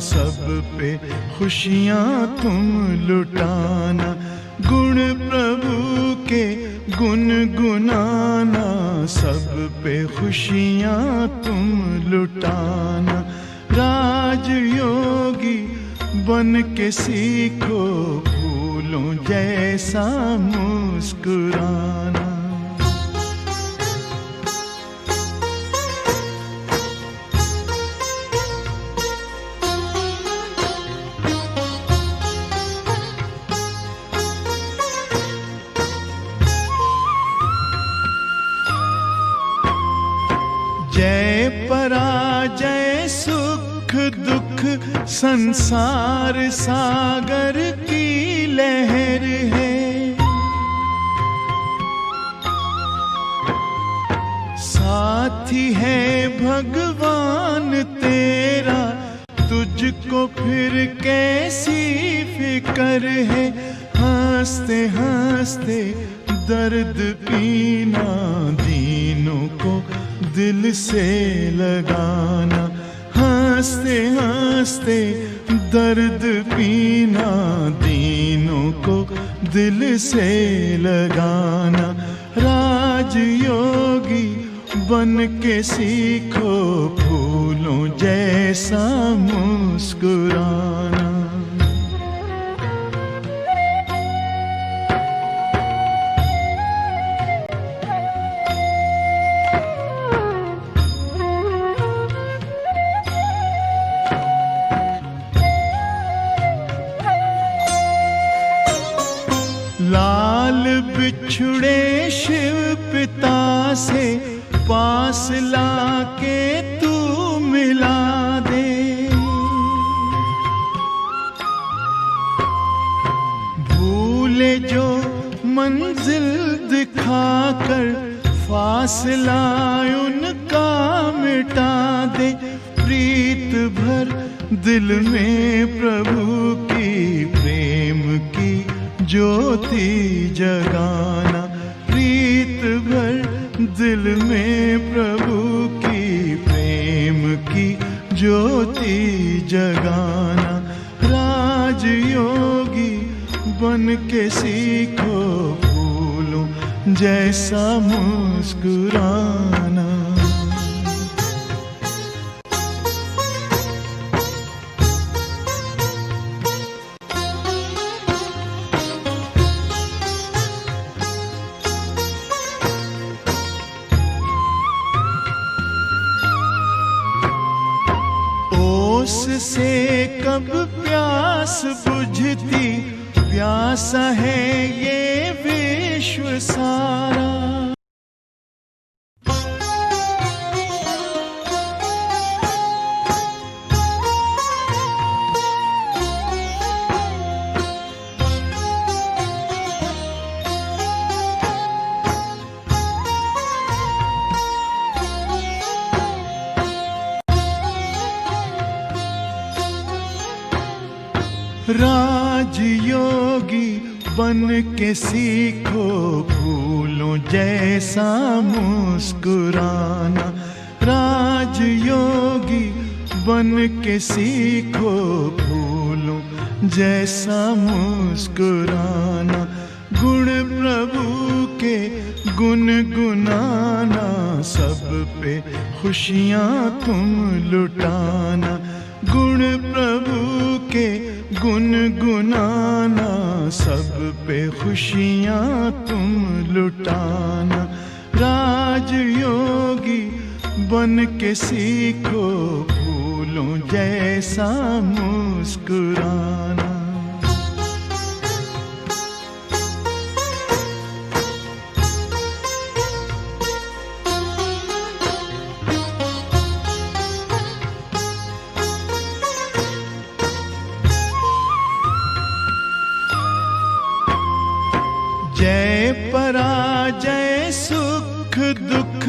सब पे खुशियाँ तुम लुटाना। गुण प्रभु के गुनगुनाना, सब पे खुशियाँ तुम लुटाना। राजयोगी बन के सीखो फूलों जैसा मुस्कुराना। जय पराजय सुख दुख संसार सागर की लहर है। साथी है भगवान तेरा, तुझको फिर कैसी फिकर है। हंसते हंसते दर्द पीना, दीनों को दिल से लगाना। हंसते हंसते दर्द पीना, दीनों को दिल से लगाना। राजयोगी बन के सीखो फूलों जैसा मुस्कुराना। लाल बिछुड़े शिव पिता से पास लाके तू मिला दे। भूले जो मंजिल दिखाकर फासला उनका मिटा दे। प्रीत भर दिल में प्रभु की प्रेम की ज्योति जगाना। प्रीत भर दिल में प्रभु की प्रेम की ज्योति जगाना। राजयोगी बन के सीखो फूलों जैसा मुस्कुराना। उससे कब प्यास बुझती, प्यासा है ये विश्व सारा। राजयोगी बन के सीखो फूलों जैसा मुस्कुराना। राजयोगी बन के सीखो फूलों जैसा मुस्कुराना। गुण प्रभु के गुनगुनाना, सब पे खुशियाँ तुम लुटाना। गुण प्रभु के गुनगुनाना, सब पे खुशियाँ तुम लुटाना। राजयोगी बन के सीखो फूलों जैसा मुस्कुराना। जय पराजय सुख दुख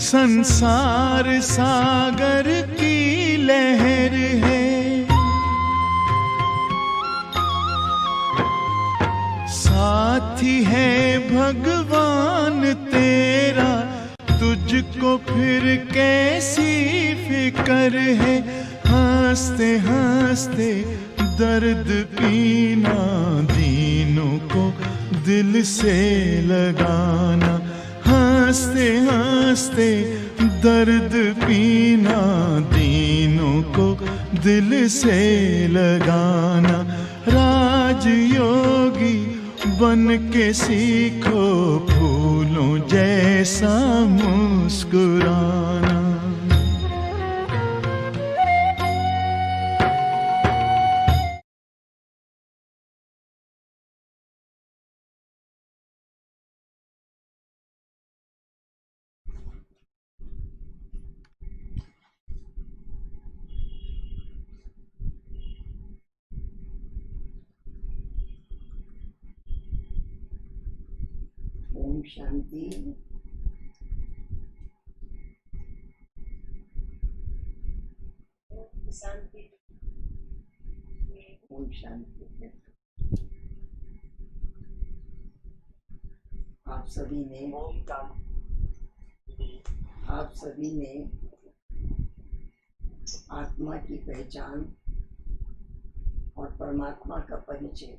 संसार सागर की लहर है। साथी है भगवान तेरा, तुझको फिर कैसी फिकर है। हंसते हंसते दर्द पीना, दीनों को दिल से लगाना। हंसते हंसते दर्द पीना, दीनों को दिल से लगाना। राजयोगी बन के सीखो, फूलों जैसा मुस्कुराना। ओम शांति। शांति। ओम शांति। आप सभी ने आत्मा की पहचान और परमात्मा का परिचय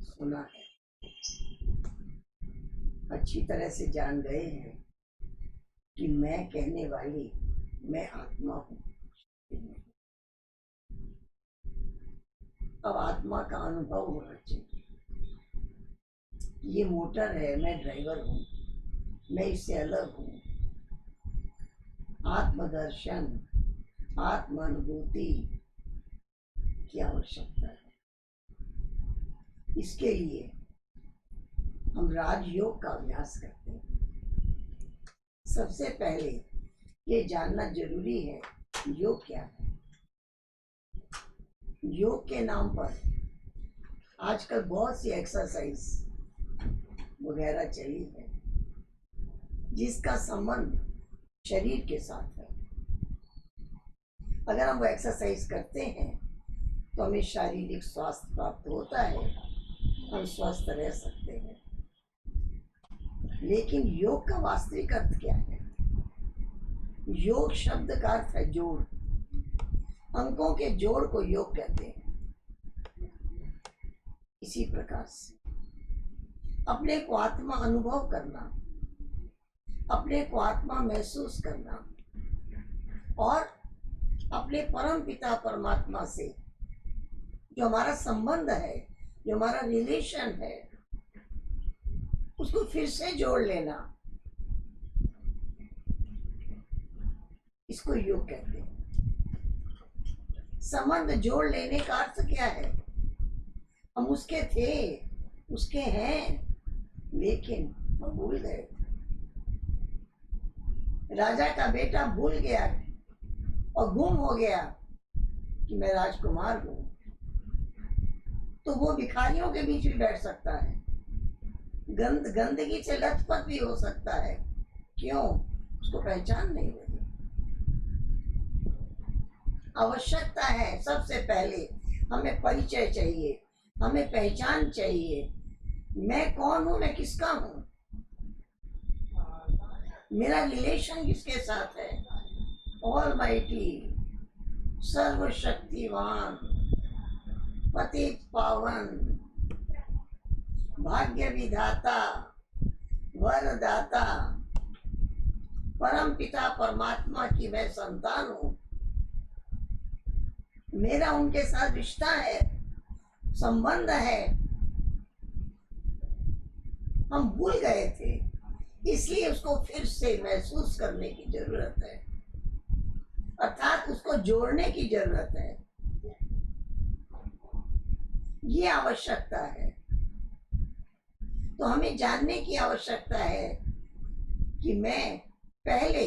सुना है, अच्छी तरह से जान गए हैं कि मैं कहने वाली मैं आत्मा हूँ। अब आत्मा का अनुभव होना चाहिए। ये मोटर है, मैं ड्राइवर हूँ, मैं इससे अलग हूँ। आत्मदर्शन, आत्मानुभूति की आवश्यकता है। इसके लिए हम राजयोग का अभ्यास करते हैं। सबसे पहले ये जानना जरूरी है योग क्या है। योग के नाम पर आजकल बहुत सी एक्सरसाइज वगैरह चली है, जिसका संबंध शरीर के साथ है। अगर हम वो एक्सरसाइज करते हैं तो हमें शारीरिक स्वास्थ्य प्राप्त होता है, हम स्वस्थ रह सकते हैं। लेकिन योग का वास्तविक अर्थ क्या है? योग शब्द का अर्थ है जोड़। अंकों के जोड़ को योग कहते हैं। इसी प्रकार से अपने को आत्मा अनुभव करना, अपने को आत्मा महसूस करना और अपने परम पिता परमात्मा से जो हमारा संबंध है, जो हमारा रिलेशन है, उसको फिर से जोड़ लेना, इसको योग कहते हैं। संबंध जोड़ लेने का अर्थ क्या है? हम उसके थे, उसके हैं, लेकिन हम भूल गए। राजा का बेटा भूल गया और गुम हो गया कि मैं राजकुमार हूं, तो वो भिखारियों के बीच में बैठ सकता है, गंदगी से लथपथ भी हो सकता है। क्यों? उसको पहचान नहीं रही। आवश्यकता है सबसे पहले हमें परिचय चाहिए, हमें पहचान चाहिए। मैं कौन हूं, मैं किसका हूं, मेरा रिलेशन किसके साथ है? ऑलमाइटी, सर्वशक्तिवान, पतित पावन, भाग्य विधाता, वरदाता, परम पिता परमात्मा की मैं संतान हूं। मेरा उनके साथ रिश्ता है, संबंध है। हम भूल गए थे, इसलिए उसको फिर से महसूस करने की जरूरत है, अर्थात उसको जोड़ने की जरूरत है। ये आवश्यकता है। तो हमें जानने की आवश्यकता है कि मैं पहले,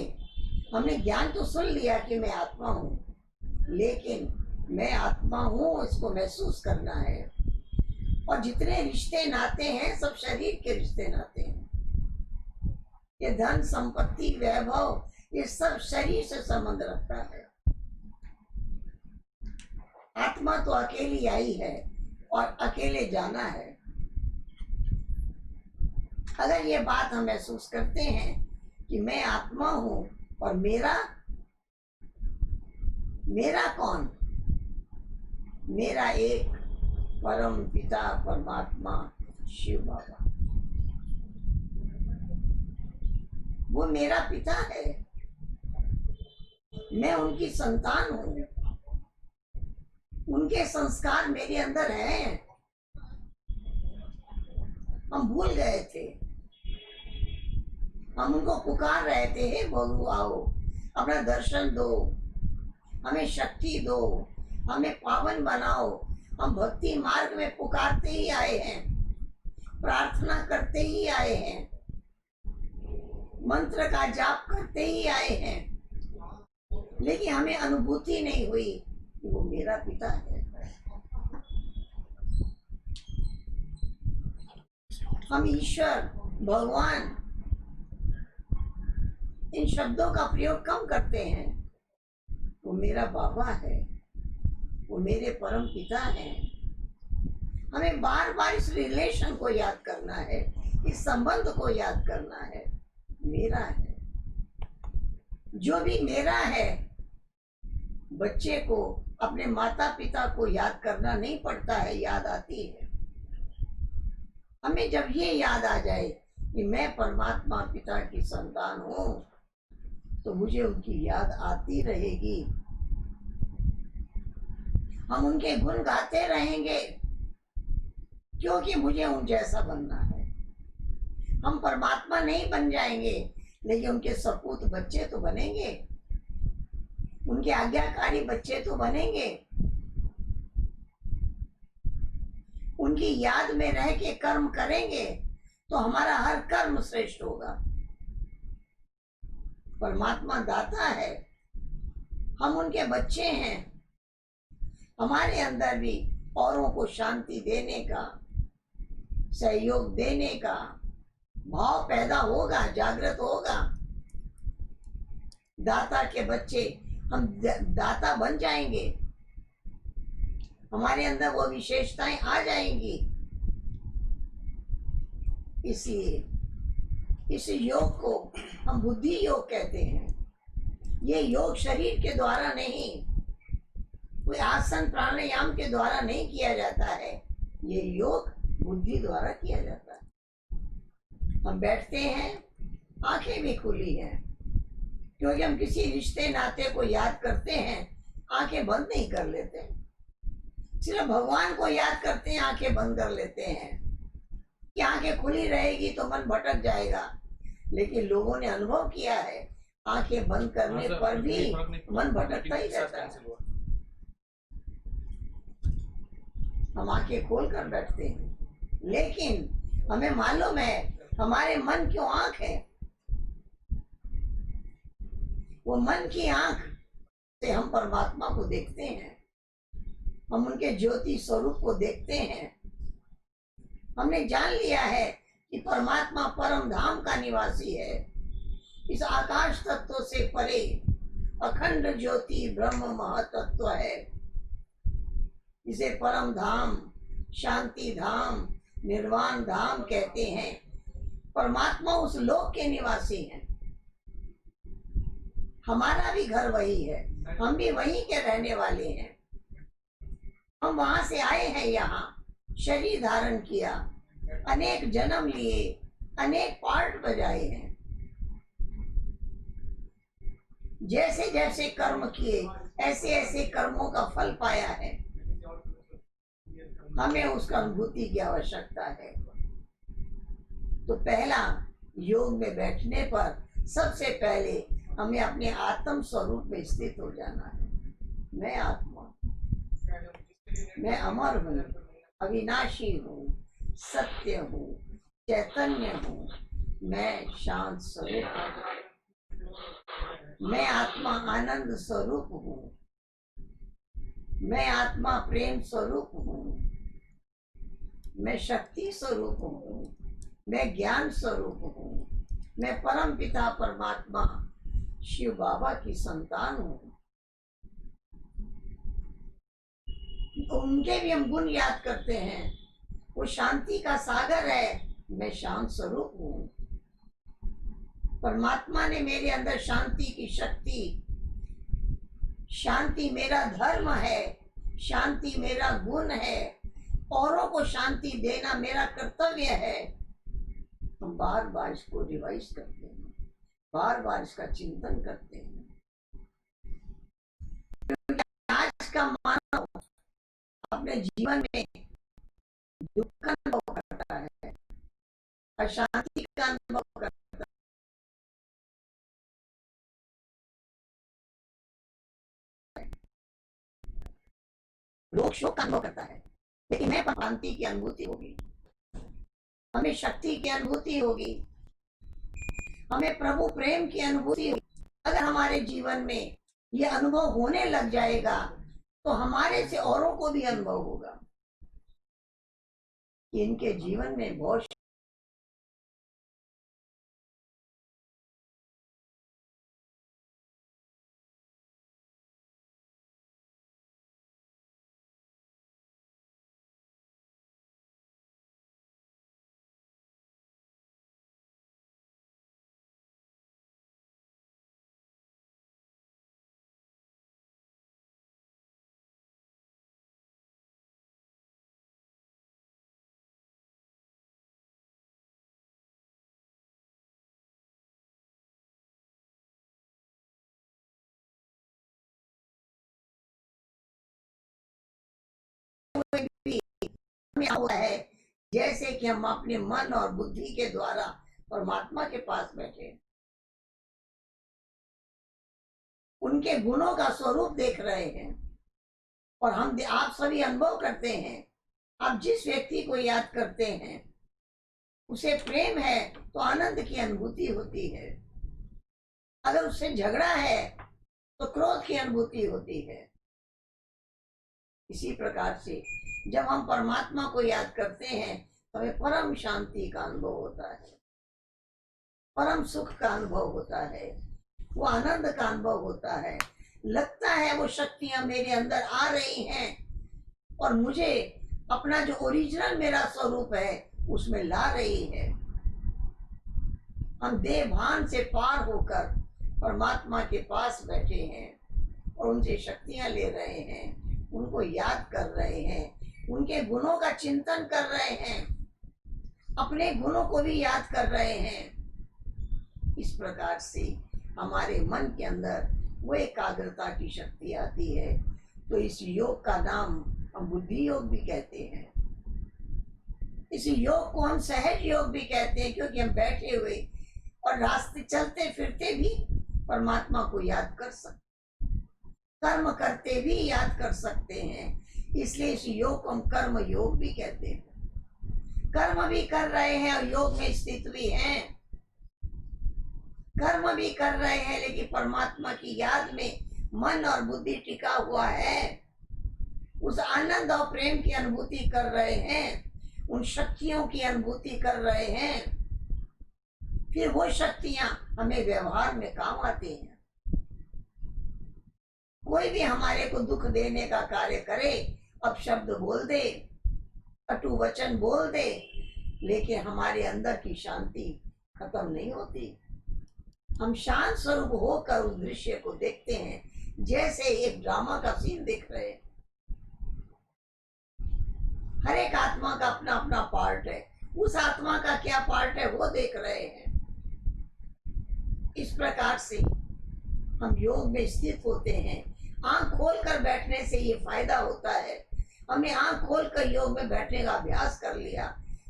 हमने ज्ञान तो सुन लिया कि मैं आत्मा हूं, लेकिन मैं आत्मा हूं इसको महसूस करना है। और जितने रिश्ते नाते हैं सब शरीर के रिश्ते नाते हैं। ये धन संपत्ति वैभव ये सब शरीर से संबंध रखता है। आत्मा तो अकेली आई है और अकेले जाना है। अगर ये बात हम महसूस करते हैं कि मैं आत्मा हूं और मेरा मेरा कौन? मेरा एक परम पिता परमात्मा शिव बाबा, वो मेरा पिता है। मैं उनकी संतान हूं, उनके संस्कार मेरे अंदर हैं। हम भूल गए थे, हम उनको पुकार रहे थे, हे प्रभु आओ, अपना दर्शन दो, हमें शक्ति दो, हमें पावन बनाओ। हम भक्ति मार्ग में पुकारते ही आए हैं, प्रार्थना करते ही आए हैं, मंत्र का जाप करते ही आए हैं, लेकिन हमें अनुभूति नहीं हुई कि वो मेरा पिता है। हम ईश्वर, भगवान, इन शब्दों का प्रयोग कम करते हैं। वो मेरा बाबा है, वो मेरे परम पिता हैं। हमें बार बार इस रिलेशन को याद करना है, इस संबंध को याद करना है। मेरा है, जो भी मेरा है। बच्चे को अपने माता पिता को याद करना नहीं पड़ता है, याद आती है। हमें जब ये याद आ जाए कि मैं परमात्मा पिता की संतान हूं, तो मुझे उनकी याद आती रहेगी। हम उनके गुण गाते रहेंगे, क्योंकि मुझे उन जैसा बनना है। हम परमात्मा नहीं बन जाएंगे, लेकिन उनके सपूत बच्चे तो बनेंगे, उनके आज्ञाकारी बच्चे तो बनेंगे। उनकी याद में रह के कर्म करेंगे तो हमारा हर कर्म श्रेष्ठ होगा। परमात्मा दाता है, हम उनके बच्चे हैं। हमारे अंदर भी औरों को शांति देने का, सहयोग देने का भाव पैदा होगा, जागृत होगा। दाता के बच्चे हम दाता बन जाएंगे, हमारे अंदर वो विशेषताएं आ जाएंगी। इसलिए इस योग को हम बुद्धि योग कहते हैं। ये योग शरीर के द्वारा नहीं, कोई आसन प्राणायाम के द्वारा नहीं किया जाता है, ये योग बुद्धि द्वारा किया जाता है। हम बैठते हैं, आंखें भी खुली हैं, क्योंकि हम किसी रिश्ते नाते को याद करते हैं, आंखें बंद नहीं कर लेते। सिर्फ भगवान को याद करते हैं, आंखें बंद कर लेते हैं कि आंखें खुली रहेगी तो मन भटक जाएगा। लेकिन लोगों ने अनुभव किया है, आंखें बंद करने पर भी मन भटकता ही रहता है। हम आंखें खोल कर बैठते हैं, लेकिन हमें मालूम है हमारे मन क्यों आंख है। वो मन की आंख से हम परमात्मा को देखते हैं, हम उनके ज्योति स्वरूप को देखते हैं। हमने जान लिया है कि परमात्मा परम धाम का निवासी है। इस आकाश तत्व से परे अखंड ज्योति ब्रह्म महतत्व है। इसे परम धाम, शांति धाम, निर्वाण धाम कहते हैं। परमात्मा उस लोक के निवासी हैं। हमारा भी घर वही है, हम भी वहीं के रहने वाले हैं। हम वहां से आए हैं, यहाँ शरीर धारण किया, अनेक जन्म लिए, अनेक पार्ट बजाए हैं। जैसे जैसे कर्म किए, ऐसे ऐसे कर्मों का फल पाया है। हमें उसका अनुभूति की आवश्यकता है। तो पहला, योग में बैठने पर सबसे पहले हमें अपने आत्म स्वरूप में स्थित हो जाना है। मैं आत्मा, मैं अमर हूँ, अविनाशी हूँ, सत्य हूँ, चैतन्य हूँ, मैं शांत स्वरूप हूँ, मैं आत्मा आनंद स्वरूप हूँ, मैं आत्मा प्रेम स्वरूप हूँ, मैं शक्ति स्वरूप हूँ, मैं ज्ञान स्वरूप हूँ, मैं परम पिता परमात्मा शिव बाबा की संतान हूँ। उनके भी हम गुण याद करते हैं। वो शांति का सागर है, मैं शांत स्वरूप हूँ। परमात्मा ने मेरे अंदर शांति की शक्ति शांति मेरा धर्म है, शांति मेरा गुण है, औरों को शांति देना मेरा कर्तव्य है। हम बार बार इसको रिवाइज करते हैं, बार बार इसका चिंतन करते हैं। आज का मानव अपने जीवन में दुख का अनुभव करता है, अशांति का अनुभव करता है, रोग शोक का अनुभव करता है। लेकिन मैं शांति की अनुभूति होगी, हमें शक्ति की अनुभूति होगी, हमें प्रभु प्रेम की अनुभूति होगी। अगर हमारे जीवन में यह अनुभव होने लग जाएगा तो हमारे से औरों को भी अनुभव होगा कि इनके जीवन में बहुत होता है जैसे कि हम अपने मन और बुद्धि के द्वारा परमात्मा के पास बैठे, उनके गुणों का स्वरूप देख रहे हैं। और हम आप सभी अनुभव करते हैं, आप जिस व्यक्ति को याद करते हैं उसे प्रेम है तो आनंद की अनुभूति होती है, अगर उससे झगड़ा है तो क्रोध की अनुभूति होती है। इसी प्रकार से जब हम परमात्मा को याद करते हैं तो हमें परम शांति का अनुभव होता है, परम सुख का अनुभव होता है, वो आनंद का अनुभव होता है। लगता है वो शक्तियां मेरे अंदर आ रही हैं और मुझे अपना जो ओरिजिनल मेरा स्वरूप है उसमें ला रही है। हम देह भान से पार होकर परमात्मा के पास बैठे हैं और उनसे शक्तियां ले रहे हैं, उनको याद कर रहे हैं, उनके गुणों का चिंतन कर रहे हैं, अपने गुणों को भी याद कर रहे हैं। इस प्रकार से हमारे मन के अंदर वो एकाग्रता की शक्ति आती है। तो इस योग का नाम हम बुद्धि योग भी कहते हैं, इस योग को हम सहज योग भी कहते हैं, क्योंकि हम बैठे हुए और रास्ते चलते फिरते भी परमात्मा को याद कर सकते, कर्म करते भी याद कर सकते हैं। इसलिए इस योग को हम कर्म योग भी कहते हैं। कर्म भी कर रहे हैं और योग में स्थित भी हैं, कर्म भी कर रहे हैं लेकिन परमात्मा की याद में मन और बुद्धि टिका हुआ है, उस आनंद और प्रेम की अनुभूति कर रहे हैं, उन शक्तियों की अनुभूति कर रहे हैं। फिर वो शक्तियां हमें व्यवहार में काम आती हैं। कोई भी हमारे को दुख देने का कार्य करे, अपशब्द बोल दे, कटु वचन बोल दे, लेकिन हमारे अंदर की शांति खत्म नहीं होती। हम शांत स्वरूप होकर उस दृश्य को देखते हैं जैसे एक ड्रामा का सीन देख रहे हैं। हर एक आत्मा का अपना अपना पार्ट है, उस आत्मा का क्या पार्ट है वो देख रहे हैं। इस प्रकार से हम योग में स्थित होते हैं। आंख खोलकर बैठने से ये फायदा होता है, हमने आंख खोलकर योग में बैठने का अभ्यास कर लिया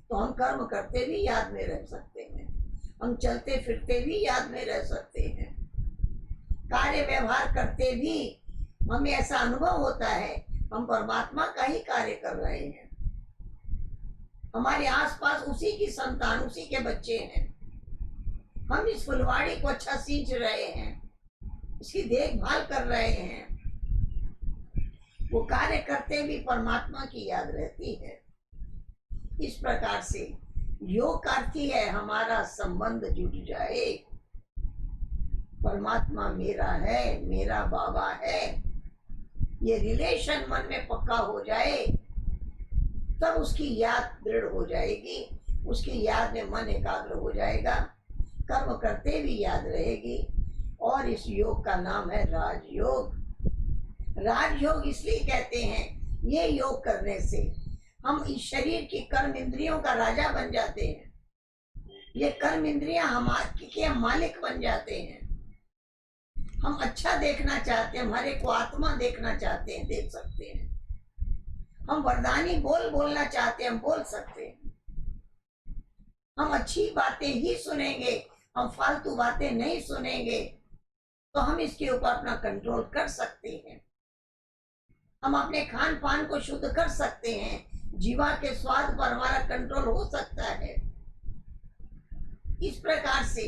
तो हम कर्म करते भी याद में रह सकते हैं, हम चलते फिरते भी याद में रह सकते हैं, कार्य व्यवहार करते भी हमें ऐसा अनुभव होता है हम परमात्मा का ही कार्य कर रहे हैं। हमारे आसपास उसी की संतान, उसी के बच्चे हैं। हम इस फुलवाड़ी को अच्छा सींच रहे हैं, इसकी देखभाल कर रहे हैं, वो कार्य करते भी परमात्मा की याद रहती है। इस प्रकार से योग का अर्थ ही है हमारा संबंध जुट जाए, परमात्मा मेरा है, मेरा बाबा है, ये रिलेशन मन में पक्का हो जाए तब उसकी याद दृढ़ हो जाएगी, उसकी याद में मन एकाग्र हो जाएगा, कर्म करते भी याद रहेगी। और इस योग का नाम है राजयोग। राजयोग इसलिए कहते हैं, ये योग करने से हम इस शरीर की कर्म इंद्रियों का राजा बन जाते हैं। ये कर्म इंद्रियां हमारे के मालिक बन जाते हैं। हम अच्छा देखना चाहते हैं, हमारे को आत्मा देखना चाहते हैं, देख सकते हैं। हम वरदानी बोलना चाहते हैं, हम बोल सकते हैं। हम अच्छी बातें ही सुनेंगे, हम फालतू बातें नहीं सुनेंगे, तो हम इसके ऊपर अपना कंट्रोल कर सकते हैं। हम अपने खान पान को शुद्ध कर सकते हैं, जीवा के स्वाद पर हमारा कंट्रोल हो सकता है। इस प्रकार से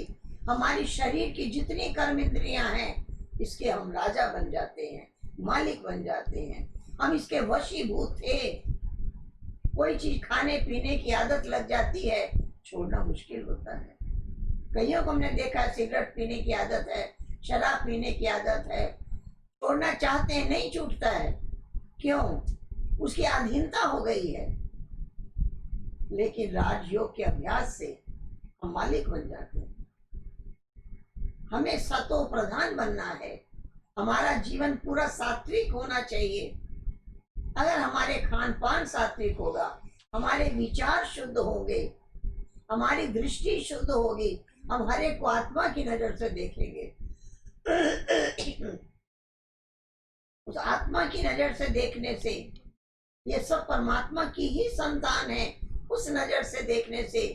हमारी शरीर की जितनी कर्म इंद्रियां हैं, इसके हम राजा बन जाते हैं, मालिक बन जाते हैं। हम इसके वशीभूत थे। कोई चीज खाने पीने की आदत लग जाती है, छोड़ना मुश्किल होता है। कईयों को हमने देखा है, सिगरेट पीने की आदत है, शराब पीने की आदत है, छोड़ना चाहते हैं, नहीं छूटता है। क्यों? उसकी अधीनता हो गई है। लेकिन राजयोग के अभ्यास से हम मालिक बन जाते हैं। हमें सतो प्रधान बनना है। हमारा जीवन पूरा सात्विक होना चाहिए। अगर हमारे खान पान सात्विक होगा, हमारे विचार शुद्ध होंगे, हमारी दृष्टि शुद्ध होगी, हम हर एक को आत्मा की नजर से देखेंगे। उस आत्मा की नजर से देखने से ये सब परमात्मा की ही संतान है, उस नजर से देखने से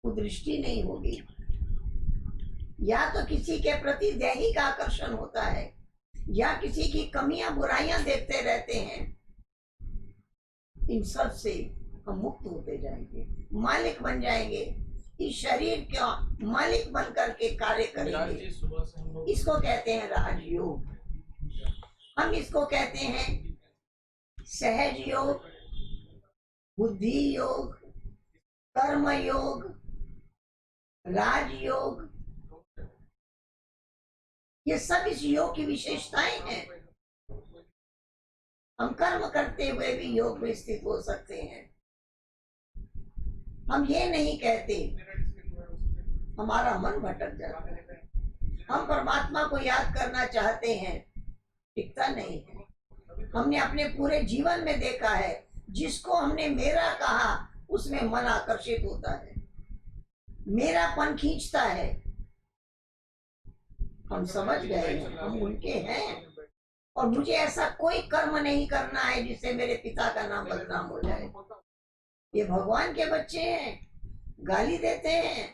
कुदृष्टि नहीं होगी। या तो किसी के प्रति दैहिक आकर्षण होता है, या किसी की कमियां बुराइयां देखते रहते हैं। इन सब से हम मुक्त होते जाएंगे, मालिक बन जाएंगे। इस शरीर का मालिक बन करके कार्य करेंगे। इसको कहते हैं राजयोग। हम इसको कहते हैं सहज योग, बुद्धि योग, कर्म योग, राजयोग। ये सब इस योग की विशेषताएं हैं। हम कर्म करते हुए भी योग में स्थित हो सकते हैं। हम ये नहीं कहते हमारा मन भटक जाता है। हम परमात्मा को याद करना चाहते हैं, टिकता नहीं है। हमने अपने पूरे जीवन में देखा है, जिसको हमने मेरा कहा उसमें मन आकर्षित होता है, मेरापन खींचता है। हम समझ गए हैं हम उनके हैं, और मुझे ऐसा कोई कर्म नहीं करना है जिससे मेरे पिता का नाम बदनाम हो जाए। ये भगवान के बच्चे हैं, गाली देते हैं,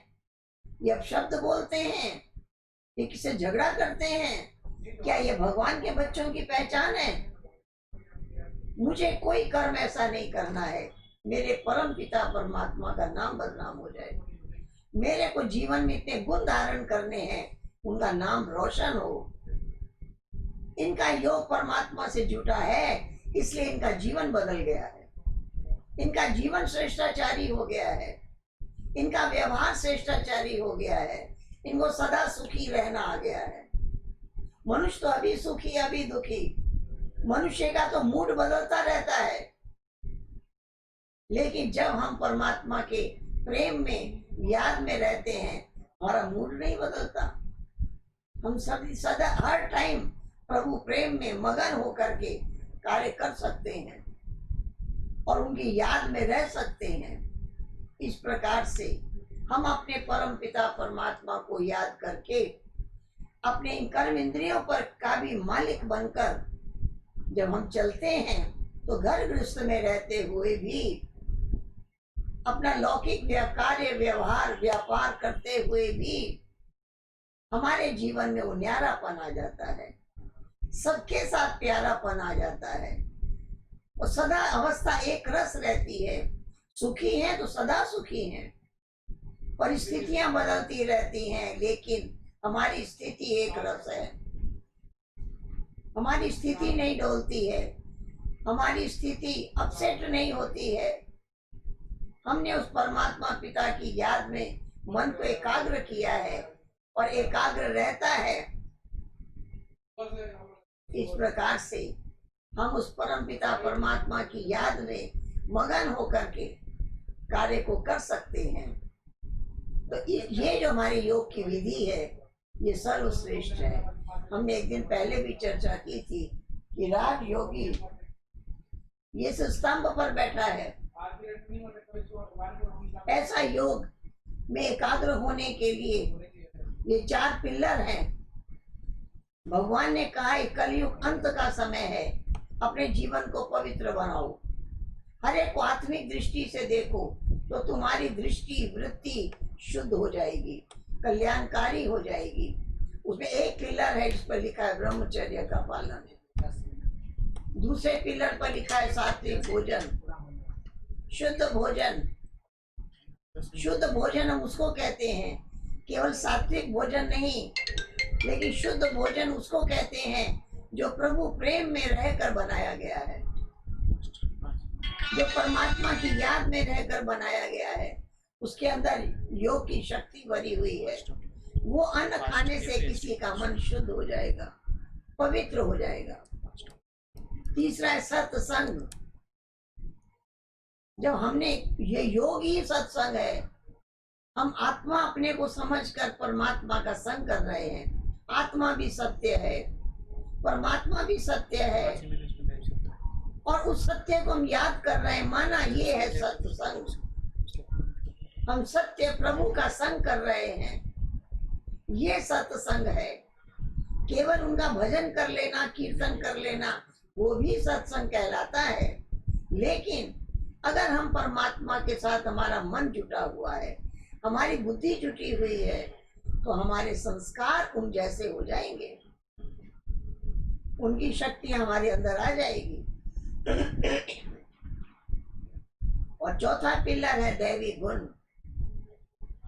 ये अपशब्द बोलते हैं, ये किससे झगड़ा करते हैं, क्या ये भगवान के बच्चों की पहचान है? मुझे कोई कर्म ऐसा नहीं करना है मेरे परम पिता परमात्मा का नाम बदनाम हो जाए। मेरे को जीवन में इतने गुण धारण करने हैं, उनका नाम रोशन हो। इनका योग परमात्मा से जुटा है, इसलिए इनका जीवन बदल गया है। इनका जीवन श्रेष्ठाचारी हो गया है, इनका व्यवहार श्रेष्ठाचारी हो गया है, इनको सदा सुखी रहना आ गया है। मनुष्य तो अभी सुखी अभी दुखी, मनुष्य का तो मूड बदलता रहता है। लेकिन जब हम परमात्मा के प्रेम में याद में रहते हैं, हमारा मूड नहीं बदलता। हम सभी सदा हर टाइम प्रभु प्रेम में मगन होकर के कार्य कर सकते हैं और उनकी याद में रह सकते हैं। इस प्रकार से हम अपने परम पिता परमात्मा को याद करके अपने इन कर्म इंद्रियों पर का भी मालिक बनकर जब हम चलते हैं, तो घर गृहस्थ में रहते हुए भी अपना लौकिक कार्य व्यवहार व्यापार करते हुए भी हमारे जीवन में वो न्यारापन आ जाता है, सबके साथ प्यारापन आ जाता है, और सदा अवस्था एक रस रहती है। सुखी हैं तो सदा सुखी हैं। परिस्थितियां बदलती रहती हैं, लेकिन हमारी स्थिति एक रस है। हमारी स्थिति नहीं डोलती है, हमारी स्थिति अपसेट नहीं होती है। हमने उस परमात्मा पिता की याद में मन को एकाग्र किया है और एकाग्र रहता है। इस प्रकार से हम उस परम पिता परमात्मा की याद में मगन होकर के कार्य को कर सकते हैं। तो ये जो हमारी योग की विधि है, ये सर्वश्रेष्ठ है। हमने एक दिन पहले भी चर्चा की थी कि राज योगी ये इस स्तंभ पर बैठा है। ऐसा योग में एकाग्र होने के लिए ये 4 पिलर हैं। भगवान ने कहा है कलयुग अंत का समय है, अपने जीवन को पवित्र बनाओ, हर एक को आत्मिक दृष्टि से देखो, तो तुम्हारी दृष्टि वृत्ति शुद्ध हो जाएगी, कल्याणकारी हो जाएगी। उसमें एक पिलर है जिस पर लिखा है ब्रह्मचर्य का पालन, दूसरे पिलर पर लिखा है सात्विक भोजन, शुद्ध भोजन। शुद्ध भोजन हम उसको कहते हैं, केवल सात्विक भोजन नहीं, लेकिन शुद्ध भोजन उसको कहते हैं जो प्रभु प्रेम में रहकर बनाया गया है, जो परमात्मा की याद में रहकर बनाया गया है, उसके अंदर योग की शक्ति भरी हुई है। वो अन्न खाने से किसी का मन शुद्ध हो जाएगा, पवित्र हो जाएगा। तीसरा है सत्संग। जब हमने ये योग ही सत्संग है, हम आत्मा अपने को समझकर परमात्मा का संग कर रहे हैं। आत्मा भी सत्य है, परमात्मा भी सत्य है, और उस सत्य को हम याद कर रहे हैं, माना ये है सत्संग। हम सत्य प्रभु का संग कर रहे हैं, ये सत्संग है। केवल उनका भजन कर लेना, कीर्तन कर लेना, वो भी सत्संग कहलाता है। लेकिन अगर हम परमात्मा के साथ हमारा मन जुटा हुआ है, हमारी बुद्धि जुटी हुई है, तो हमारे संस्कार उन जैसे हो जाएंगे, उनकी शक्ति हमारे अंदर आ जाएगी। और चौथा पिलर है दैवी गुण।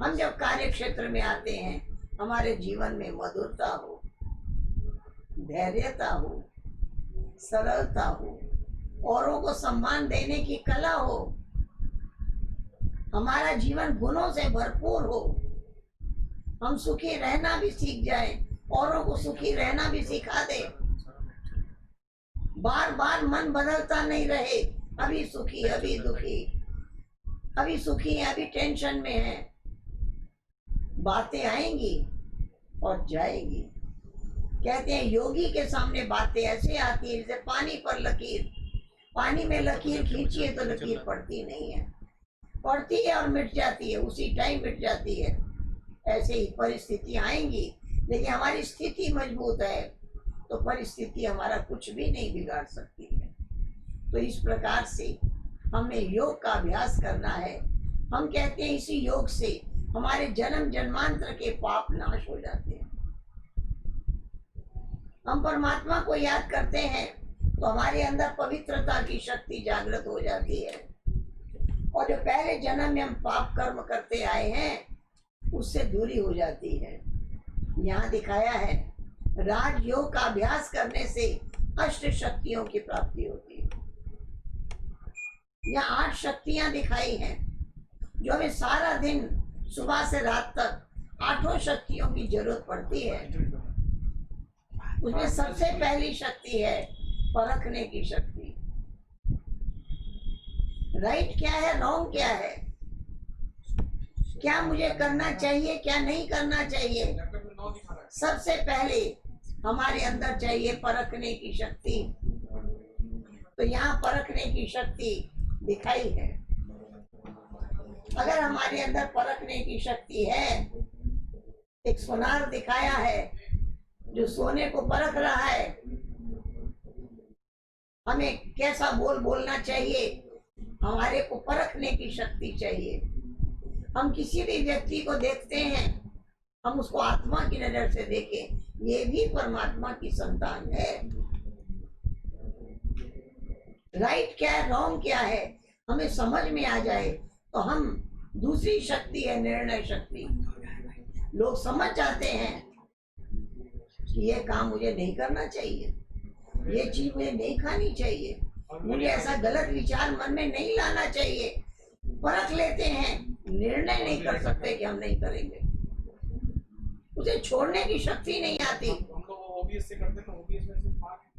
हम जब कार्य क्षेत्र में आते हैं, हमारे जीवन में मधुरता हो, धैर्यता हो, सरलता हो, औरों को सम्मान देने की कला हो, हमारा जीवन गुणों से भरपूर हो, हम सुखी रहना भी सीख जाएं, औरों को सुखी रहना भी सिखा दे। बार बार मन बदलता नहीं रहे, अभी सुखी अभी दुखी, अभी सुखी अभी टेंशन में है। बातें आएंगी और जाएंगी। कहते हैं योगी के सामने बातें ऐसे आती है जैसे पानी पर लकीर। पानी में लकीर खींचिए तो लकीर पड़ती नहीं है, पड़ती है और मिट जाती है, उसी टाइम मिट जाती है। ऐसे ही परिस्थिति आएंगी, लेकिन हमारी स्थिति मजबूत है तो परिस्थिति हमारा कुछ भी नहीं बिगाड़ सकती है। तो इस प्रकार से हमें योग का अभ्यास करना है। हम कहते हैं इसी योग से हमारे जन्म जन्मांतर के पाप नाश हो जाते हैं। हम परमात्मा को याद करते हैं तो हमारे अंदर पवित्रता की शक्ति जागृत हो जाती है, और जो पहले जन्म में हम पाप कर्म करते आए हैं उससे दूरी हो जाती है। यहाँ दिखाया है राजयोग का अभ्यास करने से अष्ट शक्तियों की प्राप्ति होती है। यहाँ 8 शक्तियां दिखाई हैं जो हमें सारा दिन सुबह से रात तक 8 शक्तियों की जरूरत पड़ती है। उसमें सबसे पहली शक्ति है परखने की शक्ति। राइट क्या है, रॉन्ग क्या है, क्या मुझे करना चाहिए, क्या नहीं करना चाहिए। सबसे पहले हमारे अंदर चाहिए परखने की शक्ति। तो यहाँ परखने की शक्ति दिखाई है। अगर हमारे अंदर परखने की शक्ति है, एक सोनार दिखाया है जो सोने को परख रहा है, हमें कैसा बोलना चाहिए, हमारे को परखने की शक्ति चाहिए। हम किसी भी व्यक्ति को देखते हैं, हम उसको आत्मा की नजर से देखें, ये भी परमात्मा की संतान है। राइट क्या है, रॉन्ग क्या है, हमें समझ में आ जाए तो हम दूसरी शक्ति है निर्णय शक्ति। लोग समझ जाते हैं कि ये काम मुझे नहीं करना चाहिए, ये चीज मुझे नहीं खानी चाहिए, मुझे ऐसा गलत विचार मन में नहीं लाना चाहिए। परख लेते हैं, निर्णय नहीं कर सकते कि हम नहीं करेंगे। उसे छोड़ने की शक्ति नहीं आती।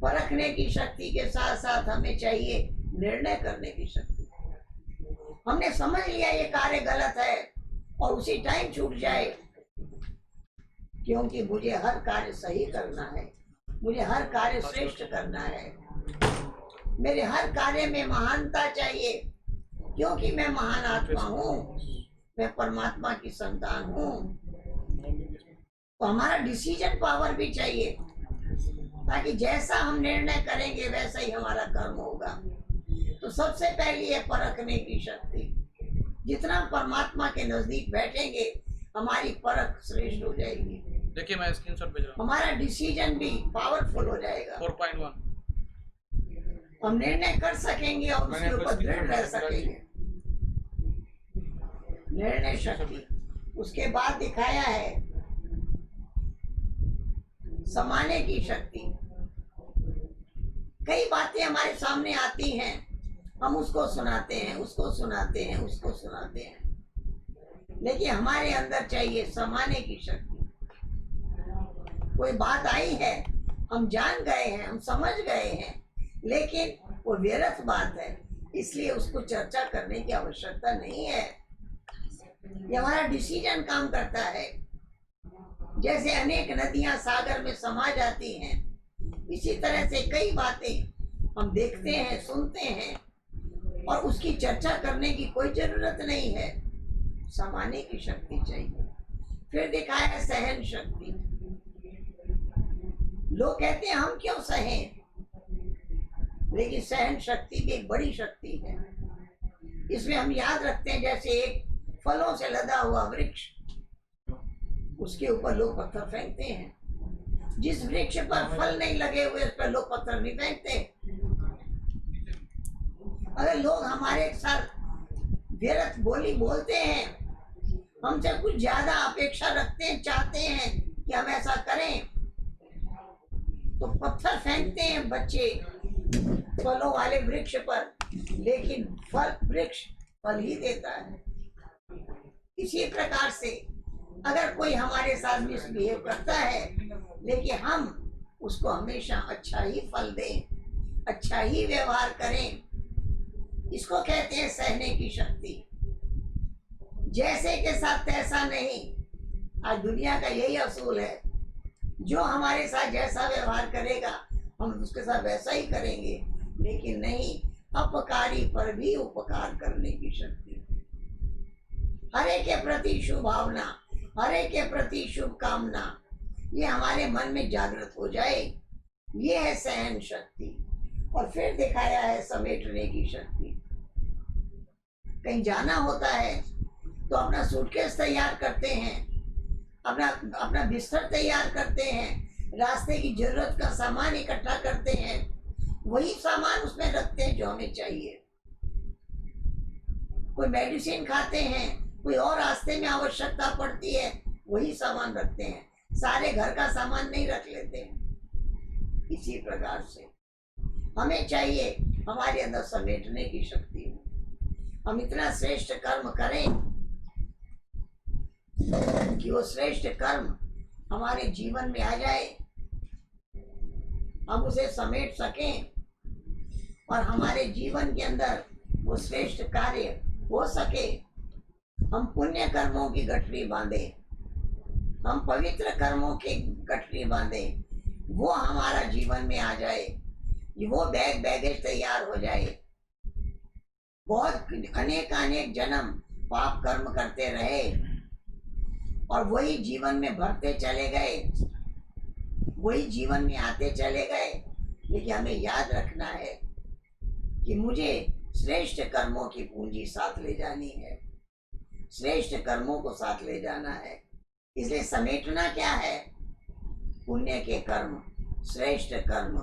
परखने की शक्ति के साथ साथ हमें चाहिए निर्णय करने की शक्ति। हमने समझ लिया ये कार्य गलत है और उसी टाइम छूट जाए, क्योंकि मुझे हर कार्य सही करना है, मुझे हर कार्य श्रेष्ठ करना है। मेरे हर कार्य में महानता चाहिए, क्योंकि मैं महान आत्मा हूँ, मैं परमात्मा की संतान हूँ। तो हमारा डिसीजन पावर भी चाहिए, ताकि जैसा हम निर्णय करेंगे वैसा ही हमारा कर्म होगा। तो सबसे पहली है परखने की शक्ति। जितना परमात्मा के नजदीक बैठेंगे हमारी परख श्रेष्ठ हो जाएगी। देखिए मैं स्क्रीनशॉट भेज रहा हूँ। हमारा डिसीजन भी पावरफुल हो जाएगा। 4.1 हम निर्णय कर सकेंगे और उसके ऊपर दृढ़ रह सकेंगे। निर्णय शक्ति। उसके बाद दिखाया है समाने की शक्ति। कई बातें हमारे सामने आती हैं, हम उसको सुनाते हैं, उसको सुनाते हैं, उसको सुनाते हैं, लेकिन हमारे अंदर चाहिए समाने की शक्ति। कोई बात आई है, हम जान गए हैं, हम समझ गए हैं, लेकिन वो व्यर्थ बात है, इसलिए उसको चर्चा करने की आवश्यकता नहीं है। ये हमारा डिसीजन काम करता है। जैसे अनेक नदियां सागर में समा जाती हैं, इसी तरह से कई बातें हम देखते हैं, सुनते हैं, और उसकी चर्चा करने की कोई जरूरत नहीं है। समाने की शक्ति चाहिए। फिर दिखाया है सहन शक्ति। लोग कहते हैं हम क्यों सहें, लेकिन सहन शक्ति भी एक बड़ी शक्ति है। इसमें हम याद रखते हैं, जैसे एक फलों से लदा हुआ वृक्ष, उसके ऊपर लोग पत्थर फेंकते हैं। जिस वृक्ष पर फल नहीं लगे हुए उस पर लोग पत्थर नहीं फेंकते। अगर लोग हमारे साथ व्यर्थ बोली बोलते हैं, हमसे कुछ ज्यादा अपेक्षा रखते हैं, चाहते हैं कि हम ऐसा करें, तो पत्थर फेंकते हैं बच्चे फलों वाले वृक्ष पर, लेकिन फल वृक्ष फल ही देता है। इसी प्रकार से अगर कोई हमारे साथ मिसबिहेव करता है, लेकिन हम उसको हमेशा अच्छा ही फल दें, अच्छा ही व्यवहार करें, इसको कहते हैं सहने की शक्ति। जैसे के साथ तैसा नहीं। आज दुनिया का यही असूल है, जो हमारे साथ जैसा व्यवहार करेगा हम उसके साथ वैसा ही करेंगे, लेकिन नहीं, अपकारी पर भी उपकार करने की शक्ति। हरे के प्रति शुभ भावना, हरे के प्रति शुभ कामना, ये हमारे मन में जागृत हो जाए, ये है सहन शक्ति। और फिर दिखाया है समेटने की शक्ति। कहीं जाना होता है तो अपना सूटकेस तैयार करते हैं, अपना बिस्तर तैयार करते हैं, रास्ते की जरूरत का सामान इकट्ठा करते हैं, वही सामान उसमें रखते हैं जो हमें चाहिए। कोई मेडिसिन खाते हैं, कोई और रास्ते में आवश्यकता पड़ती है, वही सामान रखते हैं, सारे घर का सामान नहीं रख लेते हैं। इसी प्रकार से हमें चाहिए हमारे अंदर समेटने की शक्ति हो। हम इतना श्रेष्ठ कर्म करें कि वो श्रेष्ठ कर्म हमारे जीवन में आ जाए, हम उसे समेट सकें और हमारे जीवन के अंदर वो श्रेष्ठ कार्य हो सके। हम पुण्य कर्मों की गठरी बांधे, हम पवित्र कर्मों की गठरी बांधे, वो हमारा जीवन में आ जाए, वो बैगेज तैयार हो जाए। बहुत अनेक जन्म पाप कर्म करते रहे और वही जीवन में भरते चले गए, वही जीवन में आते चले गए, लेकिन हमें याद रखना है कि मुझे श्रेष्ठ कर्मों की पूंजी साथ ले जानी है, श्रेष्ठ कर्मों को साथ ले जाना है। इसलिए समेटना क्या है? पुण्य के कर्म, श्रेष्ठ कर्म,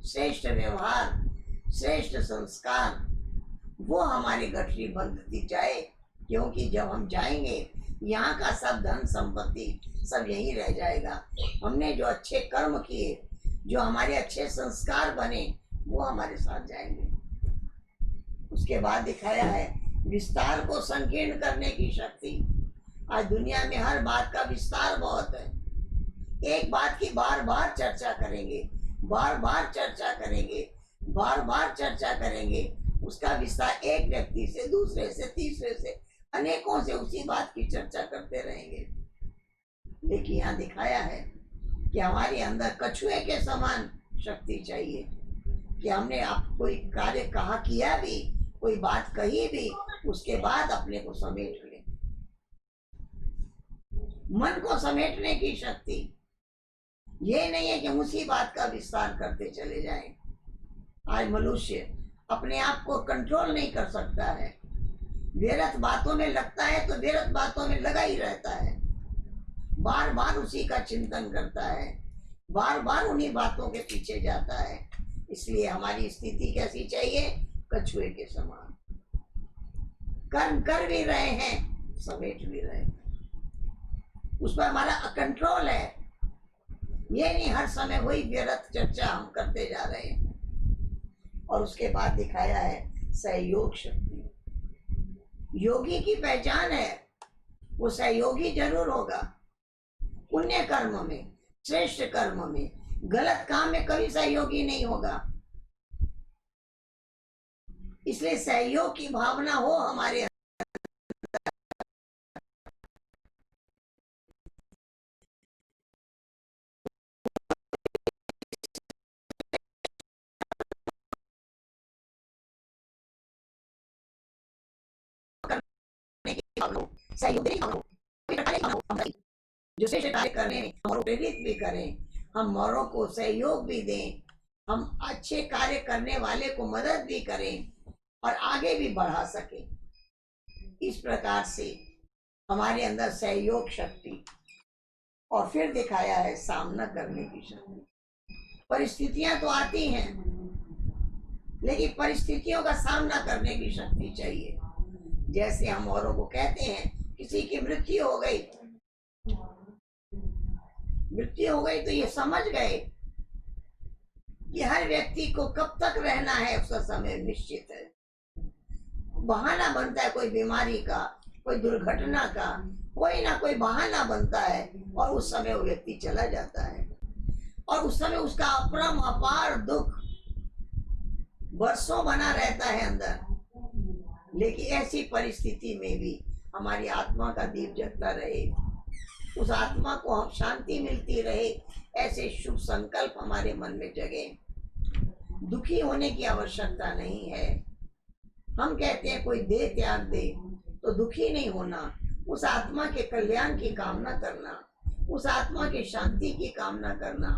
श्रेष्ठ व्यवहार, श्रेष्ठ संस्कार, वो हमारी गठरी बंधती जाए, क्योंकि जब हम जाएंगे यहाँ का सब धन संपत्ति सब यही रह जाएगा। हमने जो अच्छे कर्म किए, जो हमारे अच्छे संस्कार बने, वो हमारे साथ जाएंगे। उसके बाद दिखाया है विस्तार को संकीर्ण करने की शक्ति। आज दुनिया में हर बात का विस्तार बहुत है। एक बात की बार बार चर्चा करेंगे, बार बार चर्चा करेंगे, बार बार चर्चा करेंगे, उसका विस्तार एक व्यक्ति से दूसरे से तीसरे से अनेकों से उसी बात की चर्चा करते रहेंगे। लेकिन यहाँ दिखाया है कि हमारे अंदर कछुए के समान शक्ति चाहिए कि हमने आप कोई कार्य कहा किया भी, कोई बात कही भी, उसके बाद अपने को समेट ले। मन को समेटने की शक्ति ये नहीं है कि उसी बात का विस्तार करते चले जाएं। आज मनुष्य अपने आप को कंट्रोल नहीं कर सकता है, व्यर्थ बातों में लगता है तो व्यर्थ बातों में लगा ही रहता है, बार बार उसी का चिंतन करता है, बार बार उन्हीं बातों के पीछे जाता है। इसलिए हमारी स्थिति कैसी चाहिए? कछुए के समान। कर्म कर भी रहे हैं, समेट भी रहे हैं, उस पर हमारा कंट्रोल है। ये नहीं हर समय वही व्यर्थ चर्चा हम करते जा रहे हैं। और उसके बाद दिखाया है सहयोग शक्ति। योगी की पहचान है, वो सहयोगी जरूर होगा। पुण्य कर्म में, श्रेष्ठ कर्म में, गलत काम में कभी सहयोगी नहीं होगा। इसलिए सहयोग की भावना हो हमारे जो श्रेष्ठ कार्य करने हम प्रेरित भी करें, हम मौरों को सहयोग भी दें, हम अच्छे कार्य करने वाले को मदद भी करें और आगे भी बढ़ा सके। इस प्रकार से हमारे अंदर सहयोग शक्ति। और फिर दिखाया है सामना करने की शक्ति। परिस्थितियां तो आती हैं, लेकिन परिस्थितियों का सामना करने की शक्ति चाहिए। जैसे हम औरों को कहते हैं किसी की मृत्यु हो गई तो ये समझ गए कि हर व्यक्ति को कब तक रहना है उसका समय निश्चित है। बहाना बनता है कोई बीमारी का, कोई दुर्घटना का, कोई ना कोई बहाना बनता है और उस समय वो व्यक्ति चला जाता है। और उस समय उसका अपरम अपार दुख वर्षों बना रहता है अंदर। लेकिन ऐसी परिस्थिति में भी हमारी आत्मा का दीप जलता रहे, उस आत्मा को हम शांति मिलती रहे, ऐसे शुभ संकल्प हमारे मन में जगे। दुखी होने की आवश्यकता नहीं है। हम कहते हैं कोई दे त्याग दे, तो दुखी नहीं होना, उस आत्मा के कल्याण की कामना करना, उस आत्मा के शांति की कामना करना,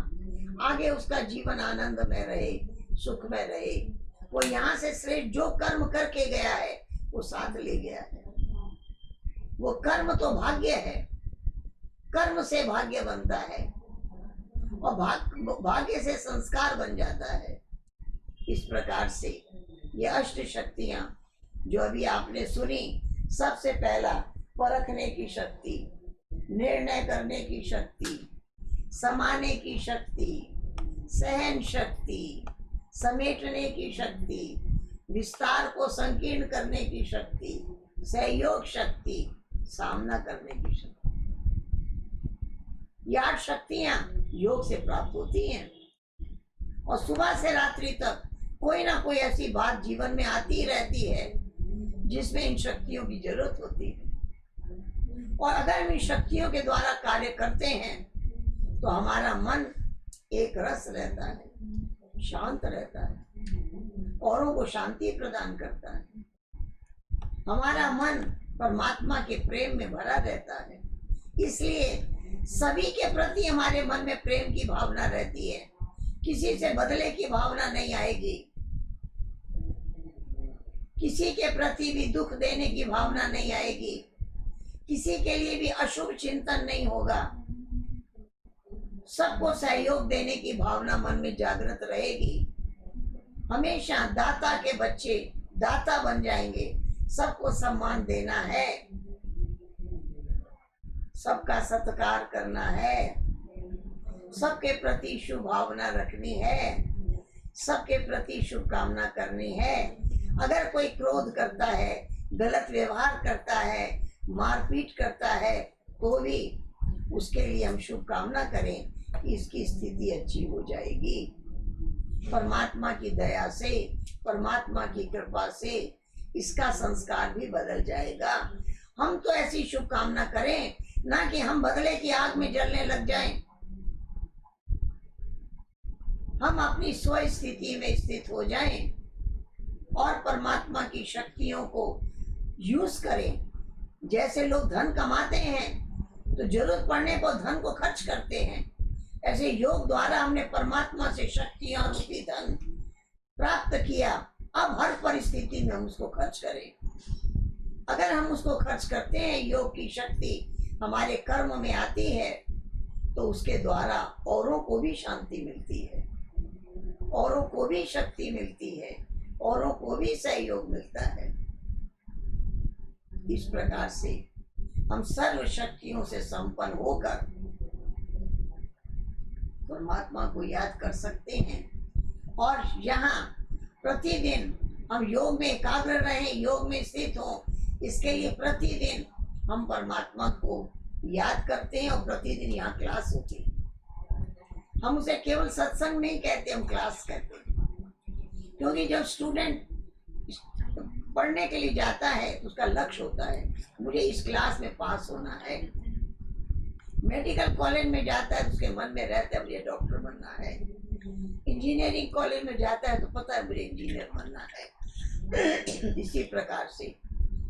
आगे उसका जीवन आनंद में रहे, सुख में रहे। वो यहाँ से श्रेष्ठ जो कर्म करके गया है वो साथ ले गया है। वो कर्म तो भाग्य है, कर्म से भाग्य बनता है और भाग्य से संस्कार बन जाता है। इस प्रकार से ये अष्ट शक्तियां जो अभी आपने सुनी, सबसे पहला परखने की शक्ति, निर्णय करने की शक्ति, समाने की शक्ति, सहन शक्ति, समेटने की शक्ति, विस्तार को संकीर्ण करने की शक्ति, सहयोग शक्ति, सामना करने की शक्ति। ये 8 शक्तियां योग से प्राप्त होती हैं। और सुबह से रात्रि तक कोई ना कोई ऐसी बात जीवन में आती रहती है जिसमें इन शक्तियों की जरूरत होती है। और अगर हम इन शक्तियों के द्वारा कार्य करते हैं तो हमारा मन एक रस रहता है, शांत रहता है, औरों को शांति प्रदान करता है। हमारा मन परमात्मा के प्रेम में भरा रहता है। इसलिए सभी के प्रति हमारे मन में प्रेम की भावना रहती है, किसी से बदले की भावना नहीं आएगी, किसी के प्रति भी दुख देने की भावना नहीं आएगी, किसी के लिए भी अशुभ चिंतन नहीं होगा। सबको सहयोग देने की भावना मन में जागृत रहेगी। हमेशा दाता के बच्चे दाता बन जाएंगे। सबको सम्मान देना है, सबका सत्कार करना है, सबके प्रति शुभ भावना रखनी है, सबके प्रति शुभकामना करनी है। अगर कोई क्रोध करता है, गलत व्यवहार करता है, मारपीट करता है, तो भी उसके लिए हम शुभकामना करें कि इसकी स्थिति अच्छी हो जाएगी। परमात्मा की दया से, परमात्मा की कृपा से इसका संस्कार भी बदल जाएगा। हम तो ऐसी शुभकामना करें, ना कि हम बदले की आग में जलने लग जाएं। हम अपनी स्व स्थिति में स्थित हो जाएं और परमात्मा की शक्तियों को यूज करें। जैसे लोग धन कमाते हैं तो जरूरत पड़ने पर धन को खर्च करते हैं, ऐसे योग द्वारा हमने परमात्मा से शक्तियां और रूपी धन प्राप्त किया। अब हर परिस्थिति में हम उसको खर्च करें। अगर हम उसको खर्च करते हैं, योग की शक्ति हमारे कर्म में आती है, तो उसके द्वारा औरों को भी शांति मिलती है, औरों को भी शक्ति मिलती है, औरों को भी सहयोग मिलता है। इस प्रकार से हम सर्व शक्तियों से संपन्न होकर परमात्मा को याद कर सकते हैं। और यहाँ प्रतिदिन हम योग में एकाग्र रहें, योग में स्थित हों, इसके लिए प्रतिदिन हम परमात्मा को याद करते हैं। और प्रतिदिन यहाँ क्लास होती है। हम उसे केवल सत्संग नहीं कहते, हम क्लास कहते हैं, क्योंकि जब स्टूडेंट पढ़ने के लिए जाता है तो उसका लक्ष्य होता है मुझे इस क्लास में पास होना है। मेडिकल कॉलेज में जाता है तो उसके मन में रहता है मुझे डॉक्टर बनना है। इंजीनियरिंग कॉलेज में जाता है तो पता है मुझे इंजीनियर बनना है। इसी प्रकार से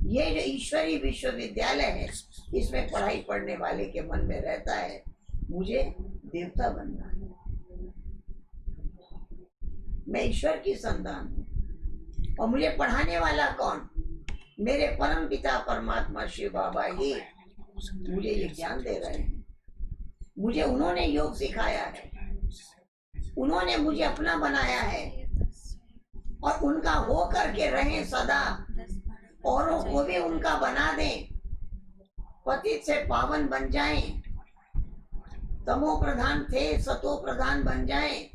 ये जो ईश्वरीय विश्वविद्यालय है, इसमें पढ़ाई पढ़ने वाले के मन में रहता है मुझे देवता बनना है, मैं ईश्वर की संतान हूँ। और मुझे पढ़ाने वाला कौन? मेरे परम पिता परमात्मा शिव बाबा ही मुझे ये ज्ञान दे रहे हैं। मुझे उन्होंने योग सिखाया है, उन्होंने मुझे अपना बनाया है, और उनका हो करके रहें सदा, औरों को भी उनका बना दें, पतित से पावन बन जाएं, तमो प्रधान थे सतो प्रधान बन जाएं,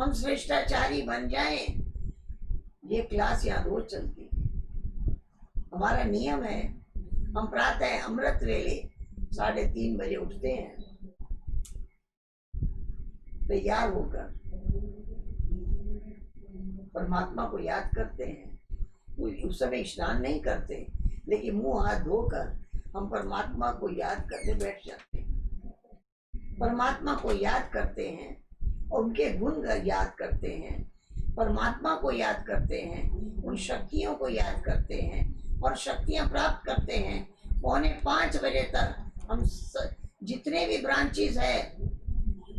हम श्रेष्ठाचारी बन जाएं। ये क्लास यहाँ रोज चलती है। हमारा नियम है, हम प्रातः अमृत वेले 3:30 बजे उठते हैं, तैयार होकर परमात्मा को याद करते हैं। उस समय स्नान नहीं करते, लेकिन मुंह हाथ धोकर हम परमात्मा को याद करते बैठ जाते हैं। परमात्मा को याद करते हैं और उनके गुण याद करते हैं, परमात्मा को याद करते हैं, उन शक्तियों को याद करते हैं और शक्तियां प्राप्त करते हैं। 4:45 बजे तक हम जितने भी ब्रांचेस है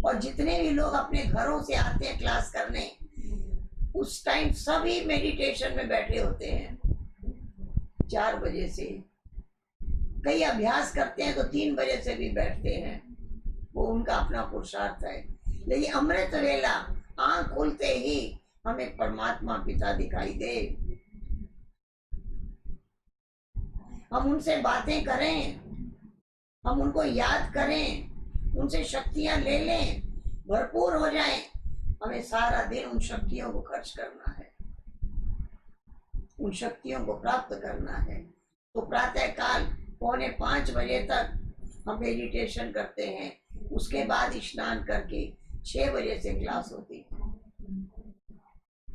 और जितने भी लोग अपने घरों से आते हैं क्लास करने, उस टाइम सभी मेडिटेशन में बैठे होते हैं। 4 बजे से कई अभ्यास करते हैं तो 3 बजे से भी बैठते हैं, वो उनका अपना पुरुषार्थ है। लेकिन अमृत वेला आंख खुलते ही हमें परमात्मा पिता दिखाई दे, हम उनसे बातें करें, हम उनको याद करें, उनसे शक्तियां ले लें, भरपूर हो जाएं। हमें सारा दिन उन शक्तियों को खर्च करना है, उन शक्तियों को प्राप्त करना है। तो प्रातः काल 4:45 बजे तक हम मेडिटेशन करते हैं, उसके बाद स्नान करके 6 बजे से क्लास होती है।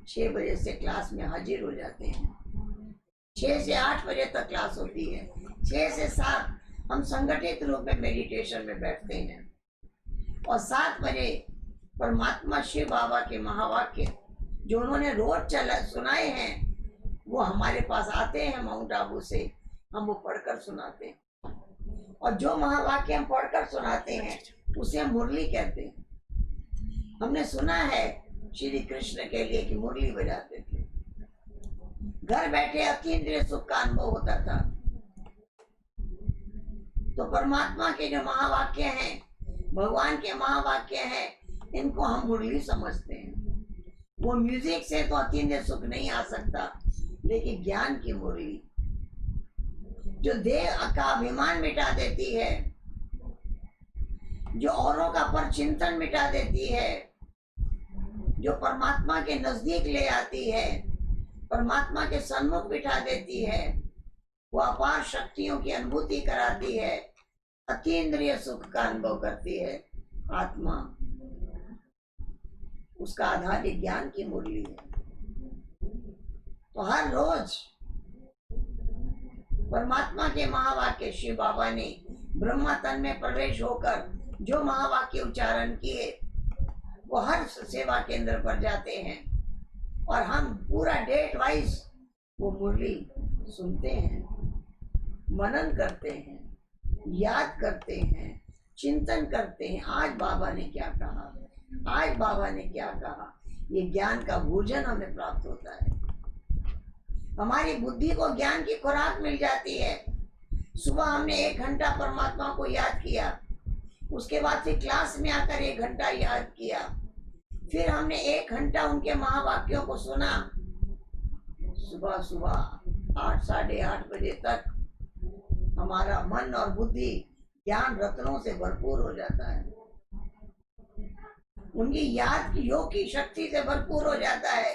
6 बजे से क्लास में हाजिर हो जाते हैं। 6 से 8 बजे तक क्लास होती है। 6 से 7 हम संगठित रूप में मेडिटेशन में बैठते हैं और 7 बजे परमात्मा शिव बाबा के महावाक्य जो उन्होंने रोज सुनाए हैं, वो हमारे पास आते हैं माउंट आबू से, हम वो पढ़कर सुनाते हैं। और जो महावाक्य हम पढ़कर सुनाते हैं उसे हम मुरली कहते हैं। हमने सुना है श्री कृष्ण के लिए कि मुरली बजाते थे, घर बैठे अतीन्द्रिय सुख का अनुभव होता था। तो परमात्मा के जो महावाक्य हैं, भगवान के महावाक्य हैं, इनको हम मुरली समझते हैं। वो म्यूजिक से तो अतीन्द्रिय सुख नहीं आ सकता, लेकिन ज्ञान की मुरली जो देह का अभिमान मिटा देती है, जो औरों का परचिंतन मिटा देती है, जो परमात्मा के नजदीक ले आती है, परमात्मा के सन्मुख बिठा देती है, वो अपार शक्तियों की अनुभूति कराती है, अतीन्द्रिय सुख का अनुभव करती है आत्मा, उसका आधार ज्ञान की मुरली है। तो हर रोज परमात्मा के महावाक्य शिव बाबा ने ब्रह्मा तन में प्रवेश होकर जो महावाक्य उच्चारण किए, वो हर सेवा केंद्र पर जाते हैं और हम पूरा डेट वाइज वो मुरली सुनते हैं, मनन करते हैं, याद करते हैं, चिंतन करते हैं। आज बाबा ने क्या कहा, आज बाबा ने क्या कहा, ये ज्ञान का भोजन हमें प्राप्त होता है। हमारी बुद्धि को ज्ञान की खुराक मिल जाती है। सुबह हमने 1 घंटा परमात्मा को याद किया, उसके बाद फिर क्लास में आकर 1 घंटा याद किया, फिर हमने 1 घंटा उनके महावाक्यों को सुना। सुबह सुबह 8 साढ़े 8 बजे तक हमारा मन और बुद्धि ज्ञान रत्नों से भरपूर हो जाता है, उनकी याद की योग की शक्ति से भरपूर हो जाता है।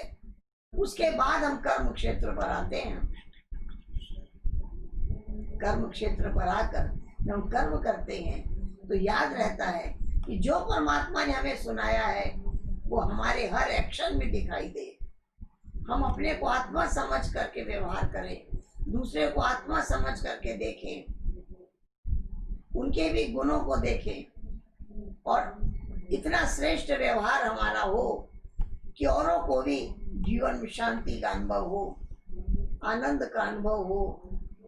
उसके बाद हम कर्म क्षेत्र पर आते हैं। कर्म क्षेत्र पर आकर जब हम कर्म करते हैं तो याद रहता है कि जो परमात्मा ने हमें सुनाया है वो हमारे हर एक्शन में दिखाई दे। हम अपने को आत्मा समझ करके व्यवहार करें, दूसरे को आत्मा समझ करके देखें, उनके भी गुणों को देखें और इतना श्रेष्ठ व्यवहार हमारा हो कि औरों को भी जीवन में शांति का अनुभव हो, आनंद का अनुभव हो,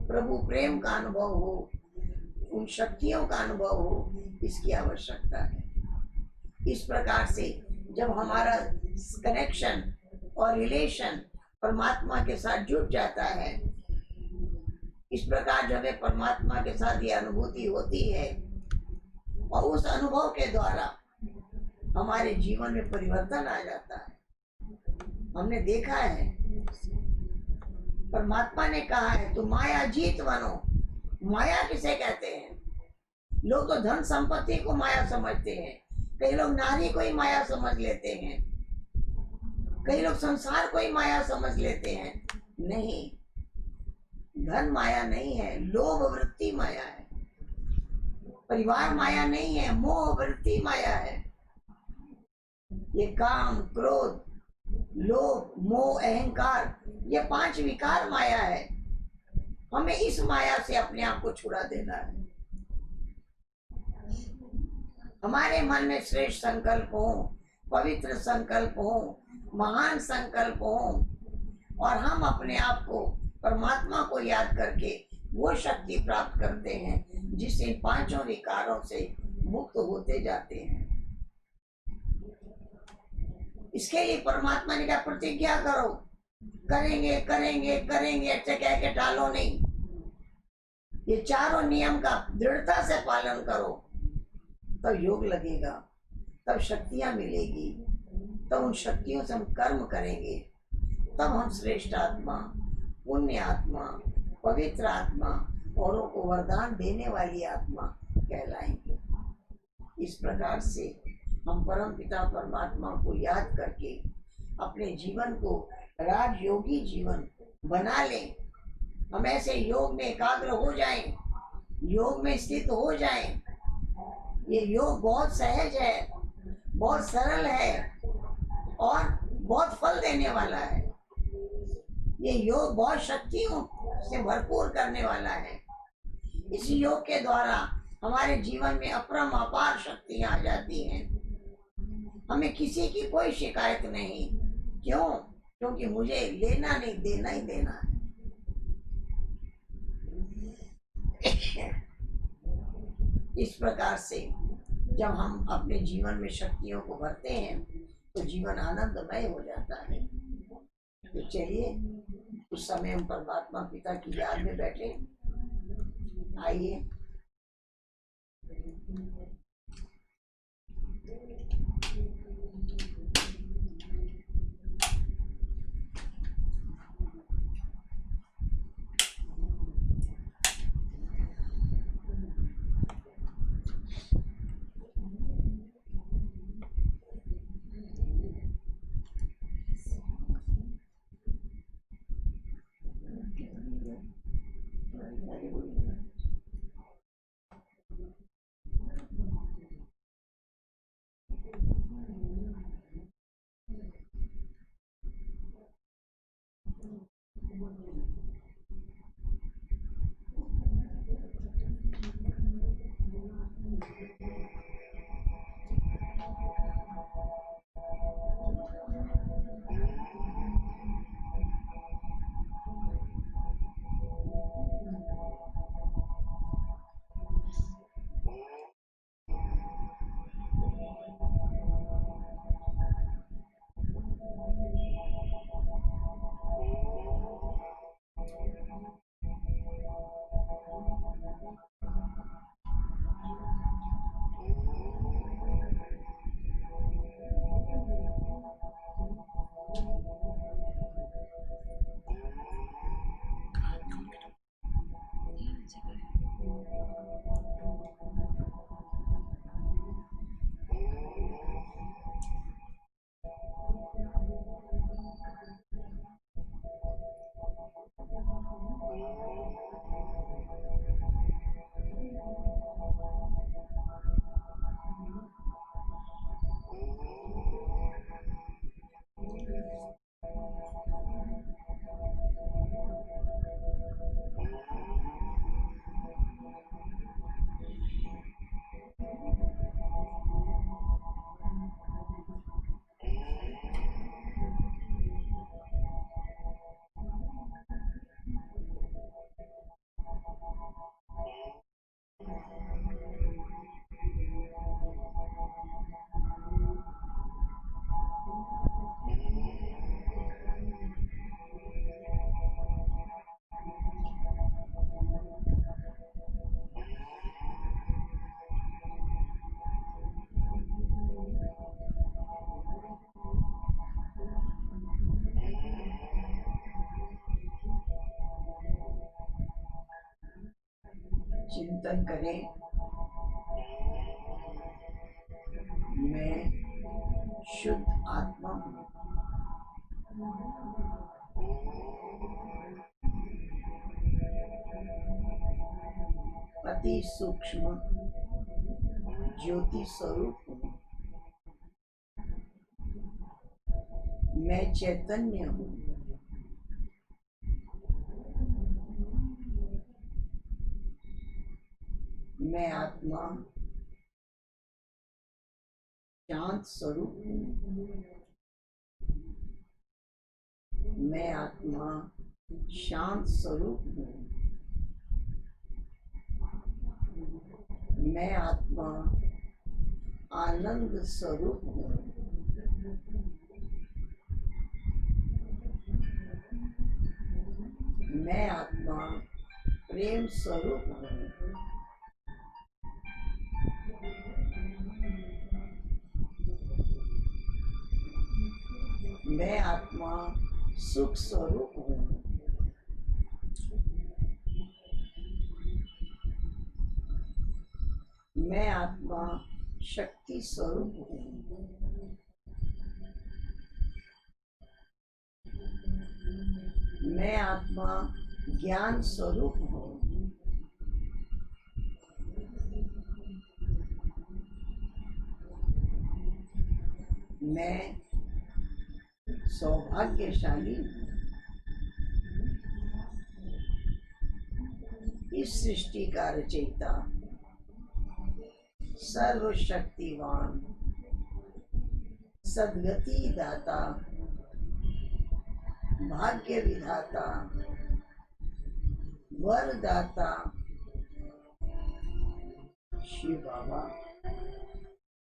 प्रभु प्रेम का अनुभव हो, उन शक्तियों का अनुभव हो। इसकी आवश्यकता है। इस प्रकार से जब हमारा कनेक्शन और रिलेशन परमात्मा के साथ जुड़ जाता है, इस प्रकार जब हमें परमात्मा के साथ ये अनुभूति होती है और उस अनुभव के द्वारा हमारे जीवन में परिवर्तन आ जाता है। हमने देखा है, परमात्मा ने कहा है तुम माया जीत बनो। माया किसे कहते हैं? लोग तो धन संपत्ति को माया समझते हैं, कई लोग नारी को ही माया समझ लेते हैं, कई लोग संसार को ही माया समझ लेते हैं। नहीं, धन माया नहीं है, लोभ वृत्ति माया है। परिवार माया नहीं है, मोह वृत्ति माया है। ये काम, क्रोध, लोभ, मोह, अहंकार, ये 5 विकार माया है। हमें इस माया से अपने आप को छुड़ा देना है। हमारे मन में श्रेष्ठ संकल्प हो, पवित्र संकल्प हो, महान संकल्प हो और हम अपने आप को परमात्मा को याद करके वो शक्ति प्राप्त करते हैं जिससे 5 विकारों से मुक्त होते जाते हैं। इसके लिए परमात्मा ने कहा प्रतिज्ञा करो, करेंगे करेंगे करेंगे, ऐसे कह के टालो नहीं। ये चारों नियम का दृढ़ता से पालन करो, तब योग लगेगा, तब शक्तियां मिलेगी, तब उन शक्तियों से हम कर्म करेंगे, तब हम श्रेष्ठ आत्मा, पुण्य आत्मा, पवित्र आत्मा, औरों को वरदान देने वाली आत्मा कहलाएंगे। इस प्रकार से हम परम पिता परमात्मा को याद करके अपने जीवन को राजयोगी जीवन बना लें। हम ऐसे योग में एकाग्र हो जाएं, योग में स्थित हो जाएं। ये योग बहुत सहज है, बहुत सरल है और बहुत फल देने वाला है। ये योग बहुत शक्तियों से भरपूर करने वाला है। इस योग के द्वारा हमारे जीवन में अपरम अपार शक्तियां आ जाती हैं। हमें किसी की कोई शिकायत नहीं। क्यों? क्योंकि मुझे लेना नहीं, देना ही देना है। इस प्रकार से जब हम अपने जीवन में शक्तियों को भरते हैं तो जीवन आनंदमय हो जाता है। तो चलिए उस समय हम परमात्मा पिता की याद में बैठे। आइए चिंतन करें, मैं शुद्ध आत्मा हूँ। अति सूक्ष्म ज्योति स्वरूप हूँ। मैं चैतन्य हूँ। मैं आत्मा शांत स्वरूप हूँ। मैं आत्मा शांत स्वरूप हूँ। मैं आत्मा आनंद स्वरूप हूँ। मैं आत्मा प्रेम स्वरूप हूँ। मैं आत्मा सुख स्वरूप हूँ। मैं आत्मा शक्ति स्वरूप हूँ। मैं आत्मा ज्ञान स्वरूप हूँ। मैं सौभाग्यशाली हूँ। इस सृष्टि का रचयिता, सर्वशक्तिवान, सद्गति दाता, भाग्य विधाता, वरदाता शिव बाबा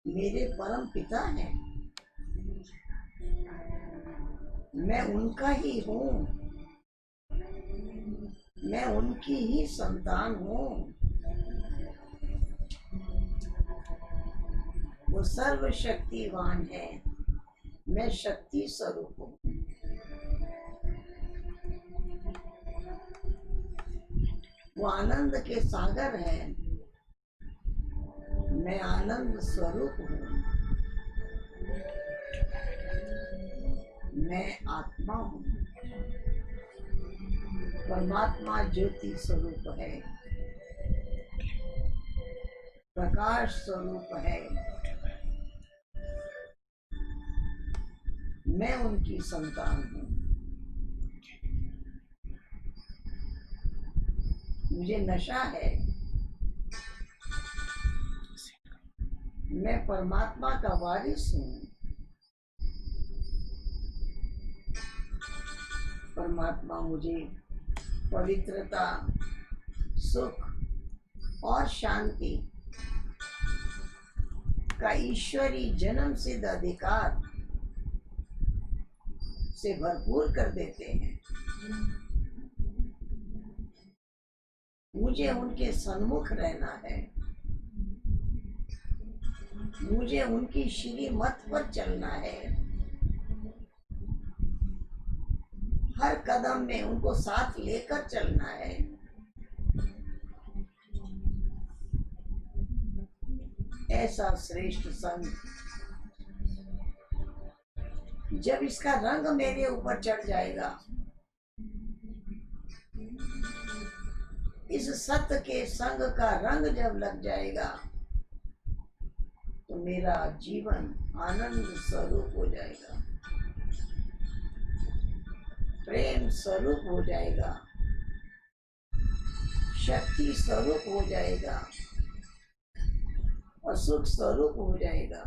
मेरे परम पिता हैं। मैं उनका ही हूँ। मैं उनकी ही संतान हूँ। वो सर्वशक्तिवान है। मैं शक्ति स्वरूप हूँ। वो आनंद के सागर है। मैं आनंद स्वरूप हूँ। मैं आत्मा हूँ। परमात्मा ज्योति स्वरूप है, प्रकाश स्वरूप है। मैं उनकी संतान हूँ। मुझे नशा है। मैं परमात्मा का वारिस हूँ। परमात्मा मुझे पवित्रता, सुख और शांति का ईश्वरी जन्म सिद्ध अधिकार से भरपूर कर देते हैं। मुझे उनके सन्मुख रहना है। मुझे उनकी श्रीमत पर चलना है। हर कदम में उनको साथ लेकर चलना है। ऐसा श्रेष्ठ संग जब इसका रंग मेरे ऊपर चढ़ जाएगा, इस सत्य के संग का रंग जब लग जाएगा, तो मेरा जीवन आनंद स्वरूप हो जाएगा, प्रेम स्वरूप हो जाएगा, शक्ति स्वरूप हो जाएगा और सुख स्वरूप हो जाएगा।